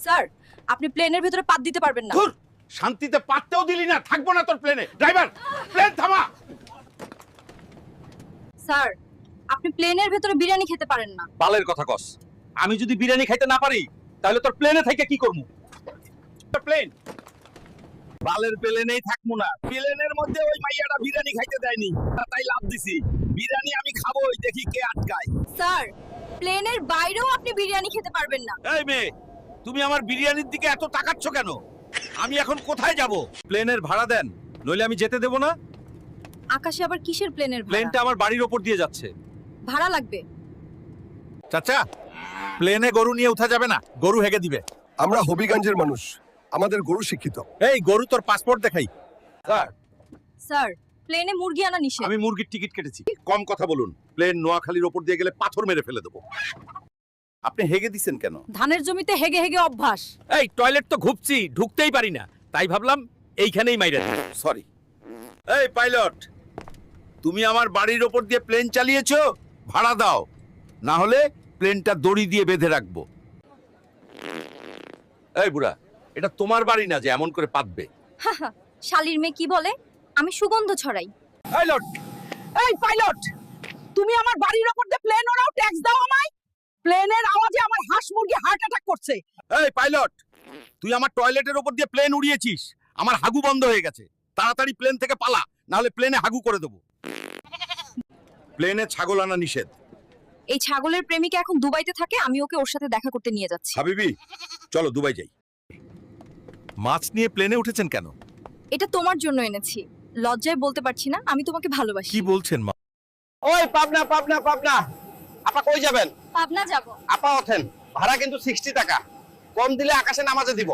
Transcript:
Sir আপনি প্লেনের ভিতরে পাত দিতে পারবেন না। ধুর, শান্তিতে পাততেও দিলি না, থাকবো না তোর প্লেনে। ড্রাইভার, প্লেন থামা। স্যার আপনি প্লেনের ভিতরে বিরিয়ানি খেতে পারেন না। বালের কথা কস। আমি যদি বিরিয়ানি খাইতে না পারি তাহলে তোর প্লেনে থেকে কি করব? প্লেন বালের প্লেনেই থাকবো না। প্লেনের মধ্যে ওই মাইয়াটা বিরিয়ানি খাইতে দেয়নি, তাই লাভ দিছি। বিরিয়ানি আমি খাবোই, দেখি কে আটকায়। স্যার প্লেনের বাইরেও আপনি বিরিয়ানি খেতে পারবেন না। এই মেয়ে, তুমি আমার বিরিয়ানির দিকে এত তাকাচ্ছ কেন? আমি এখন কোথায় যাব? প্লেনের ভাড়া দেন, নইলে আমি যেতে দেব না। আকাশে আবার কিসের প্লেনের প্লেনটা আমার বাড়ির ওপর দিয়ে যাচ্ছে। ভাড়া লাগবে? চাচা, প্লেনে গরু নিয়ে উঠা যাবে না, গরু হেগে দিবে। আমরা হবিগঞ্জের মানুষ, আমাদের গরু শিক্ষিত। এই গরু, তোর পাসপোর্ট দেখাই। স্যার, স্যার প্লেনে মুরগি আনা নিষেধ। আমি মুরগির টিকিট কেটেছি। কম কথা বলুন। প্লেন নোয়াখালীর ওপর দিয়ে গেলে পাথর মেরে ফেলে দেবো। আপনি হেগে দিছেন কেন? ধানের জমিতে হেগে হেগে অভ্যাস। এই টয়লেট তো ঘুপছি, ঢুকতেই পারি না, তাই ভাবলাম এইখানেই মাইরা দিই। সরি। এই পাইলট, তুমি আমার বাড়ির ওপর দিয়ে প্লেন চালিয়েছো, ভাড়া দাও, না হলে প্লেনটা দড়ি দিয়ে বেঁধে রাখবো। এই বুড়া, এটা তোমার বাড়ি না যে এমন করে পাতবে। শালির মেয়ে কি বলে? আমি সুগন্ধ ছড়াই। পাইলট, এই পাইলট, তুমি আমার বাড়ির উপর দিয়ে প্লেন ওড়াও, ট্যাক্স দাও আমায়। প্লেনের আওয়াজে আমার হাঁস মুরগি হার্ট অ্যাটাক করছে। এই পাইলট, তুই আমার টয়লেটের ওপর দিয়ে প্লেন উড়িয়েছিস, আমার হাগু বন্ধ হয়ে গেছে। তাড়াতাড়ি প্লেন থেকে পালা, না হলে প্লেনে হাগু করে দেবো। প্লেনে ছাগল আনা নিষেধ। এই ছাগলের প্রেমিকা এখন দুবাইতে থাকে, আমি ওকে ওর সাথে দেখা করতে নিয়ে যাচ্ছি। হাবিবি, চলো দুবাই যাই। মাছ নিয়ে প্লেনে উঠেছেন কেন? এটা তোমার জন্য এনেছি। লজ্জায় বলতে পারছি না আমি তোমাকে ভালোবাসি। কি বলছেন মা? ওই পাবনা পাবনা পাবনা, আপা কই যাবেন? পাবনা যাব। আপা ওঠেন, ভাড়া কিন্তু 60 টাকা, কম দিলে আকাশে নামাজে দিব।